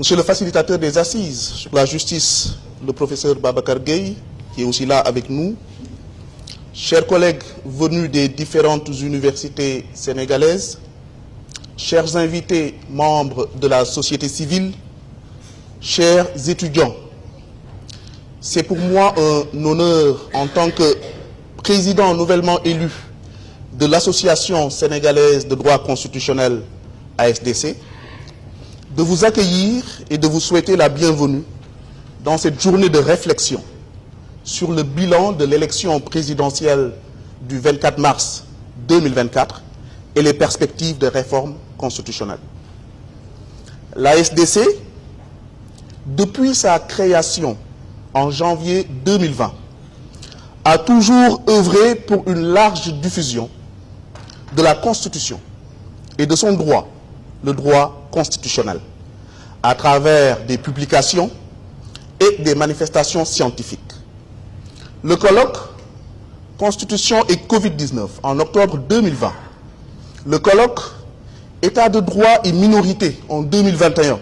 Monsieur le facilitateur des assises sur la justice, le professeur Babacar Gueye, qui est aussi là avec nous, chers collègues venus des différentes universités sénégalaises, chers invités membres de la société civile, chers étudiants, c'est pour moi un honneur en tant que président nouvellement élu de l'Association sénégalaise de droit constitutionnel ASDC, de vous accueillir et de vous souhaiter la bienvenue dans cette journée de réflexion sur le bilan de l'élection présidentielle du 24 mars 2024 et les perspectives de réforme constitutionnelle. L'ASDC, depuis sa création en janvier 2020, a toujours œuvré pour une large diffusion de la Constitution et de son droit, le droit constitutionnel, à travers des publications et des manifestations scientifiques. Le colloque Constitution et Covid-19 en octobre 2020, le colloque État de droit et minorité en 2021,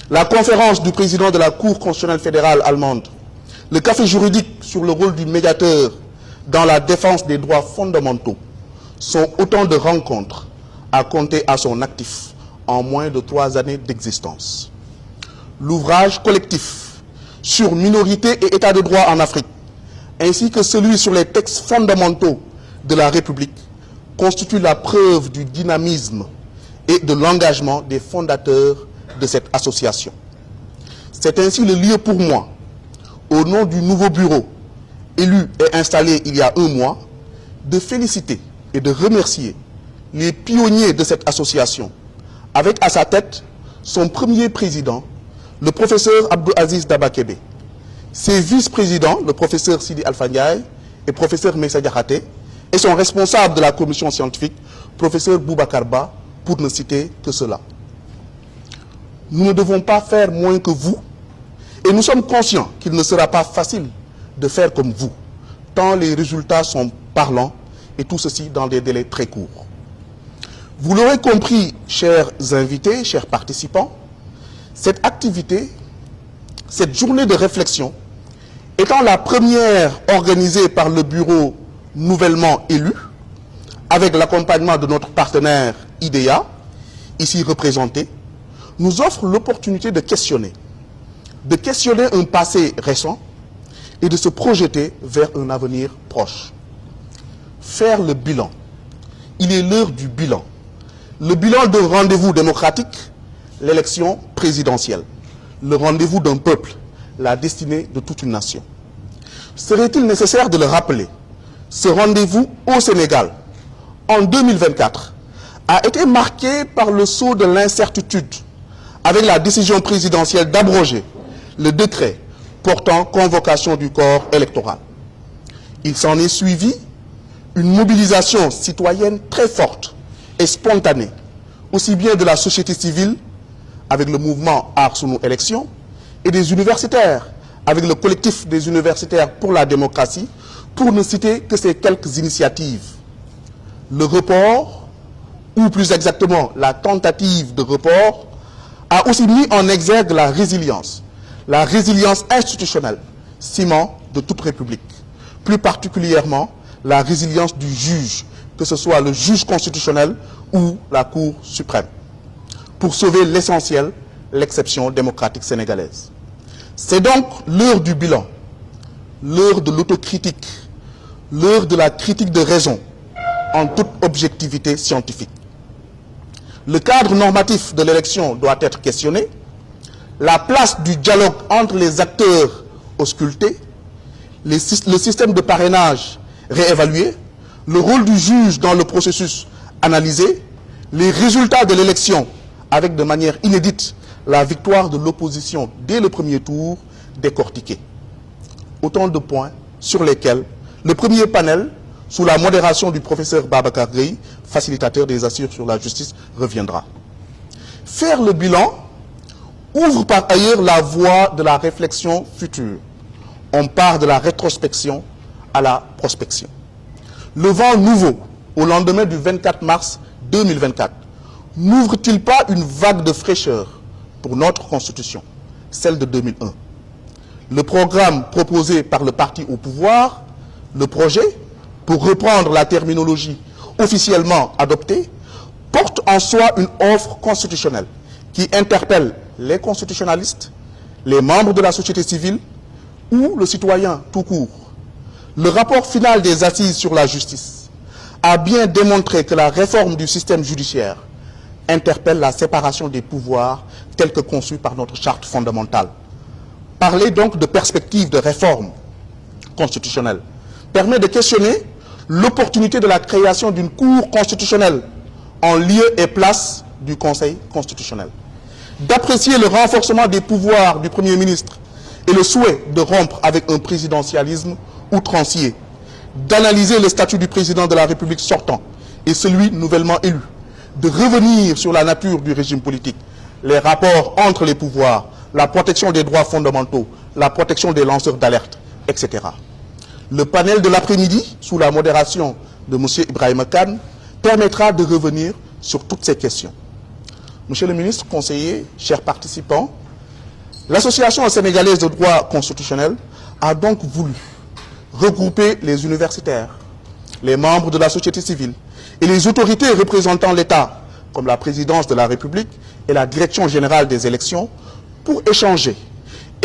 la conférence du président de la Cour constitutionnelle fédérale allemande, le café juridique sur le rôle du médiateur dans la défense des droits fondamentaux sont autant de rencontres à compter à son actif en moins de 3 années d'existence. L'ouvrage collectif sur minorité et état de droit en Afrique, ainsi que celui sur les textes fondamentaux de la République, constituent la preuve du dynamisme et de l'engagement des fondateurs de cette association. C'est ainsi le lieu pour moi, au nom du nouveau bureau, élu et installé il y a 1 mois, de féliciter et de remercier les pionniers de cette association, avec à sa tête son premier président, le professeur Abdou Aziz Dabakebe, ses vice-présidents, le professeur Sidi Alpha Ndiaye et professeur Messa Diakhaté, et son responsable de la commission scientifique, professeur Boubacar Ba, pour ne citer que cela. Nous ne devons pas faire moins que vous, et nous sommes conscients qu'il ne sera pas facile de faire comme vous, tant les résultats sont parlants, et tout ceci dans des délais très courts. Vous l'aurez compris, chers invités, chers participants, cette activité, cette journée de réflexion, étant la première organisée par le bureau nouvellement élu, avec l'accompagnement de notre partenaire IDEA, ici représenté, nous offre l'opportunité de questionner un passé récent et de se projeter vers un avenir proche. Faire le bilan. Il est l'heure du bilan. Le bilan d'un rendez-vous démocratique, l'élection présidentielle. Le rendez-vous d'un peuple, la destinée de toute une nation. Serait-il nécessaire de le rappeler? Ce rendez-vous au Sénégal, en 2024, a été marqué par le sceau de l'incertitude, avec la décision présidentielle d'abroger le décret portant convocation du corps électoral. Il s'en est suivi une mobilisation citoyenne très forte et spontanée, aussi bien de la société civile, avec le mouvement Aar Sunu Élection, et des universitaires, avec le collectif des universitaires pour la démocratie, pour ne citer que ces quelques initiatives. Le report, ou plus exactement la tentative de report, a aussi mis en exergue la résilience institutionnelle, ciment de toute république, plus particulièrement la résilience du juge, que ce soit le juge constitutionnel ou la Cour suprême, pour sauver l'essentiel, l'exception démocratique sénégalaise. C'est donc l'heure du bilan, l'heure de l'autocritique, l'heure de la critique de raison, en toute objectivité scientifique. Le cadre normatif de l'élection doit être questionné, la place du dialogue entre les acteurs auscultés, le système de parrainage réévalué, le rôle du juge dans le processus analysé, les résultats de l'élection avec de manière inédite la victoire de l'opposition dès le premier tour décortiquée. Autant de points sur lesquels le premier panel, sous la modération du professeur Babacar Gueye, facilitateur des assises sur la justice, reviendra. Faire le bilan ouvre par ailleurs la voie de la réflexion future. On part de la rétrospection à la prospection. Le vent nouveau, au lendemain du 24 mars 2024, n'ouvre-t-il pas une vague de fraîcheur pour notre Constitution, celle de 2001. Le programme proposé par le parti au pouvoir, le projet, pour reprendre la terminologie officiellement adoptée, porte en soi une offre constitutionnelle qui interpelle les constitutionnalistes, les membres de la société civile ou le citoyen tout court. Le rapport final des assises sur la justice a bien démontré que la réforme du système judiciaire interpelle la séparation des pouvoirs telle que conçue par notre charte fondamentale. Parler donc de perspective de réforme constitutionnelle permet de questionner l'opportunité de la création d'une cour constitutionnelle en lieu et place du Conseil constitutionnel, d'apprécier le renforcement des pouvoirs du Premier ministre et le souhait de rompre avec un présidentialisme outrancier, d'analyser le statut du président de la République sortant et celui nouvellement élu, de revenir sur la nature du régime politique, les rapports entre les pouvoirs, la protection des droits fondamentaux, la protection des lanceurs d'alerte, etc. Le panel de l'après-midi, sous la modération de M. Ibrahima Kane, permettra de revenir sur toutes ces questions. Monsieur le ministre, conseiller, chers participants, l'Association sénégalaise de droit constitutionnel a donc voulu regrouper les universitaires, les membres de la société civile et les autorités représentant l'État, comme la présidence de la République et la direction générale des élections, pour échanger.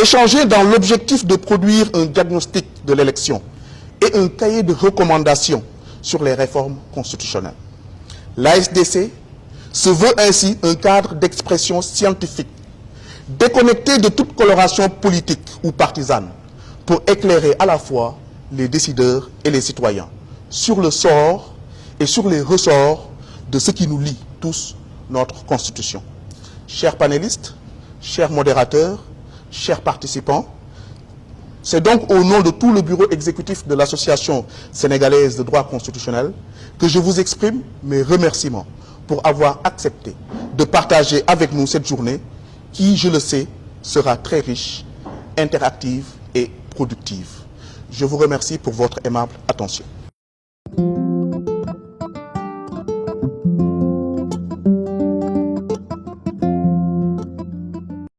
Échanger dans l'objectif de produire un diagnostic de l'élection et un cahier de recommandations sur les réformes constitutionnelles. L'ASDC se veut ainsi un cadre d'expression scientifique, déconnecté de toute coloration politique ou partisane, pour éclairer à la fois les décideurs et les citoyens sur le sort et sur les ressorts de ce qui nous lie tous, notre Constitution. Chers panélistes, chers modérateurs, chers participants, c'est donc au nom de tout le bureau exécutif de l'Association sénégalaise de droit constitutionnel que je vous exprime mes remerciements pour avoir accepté de partager avec nous cette journée qui, je le sais, sera très riche, interactive et productive. Je vous remercie pour votre aimable attention.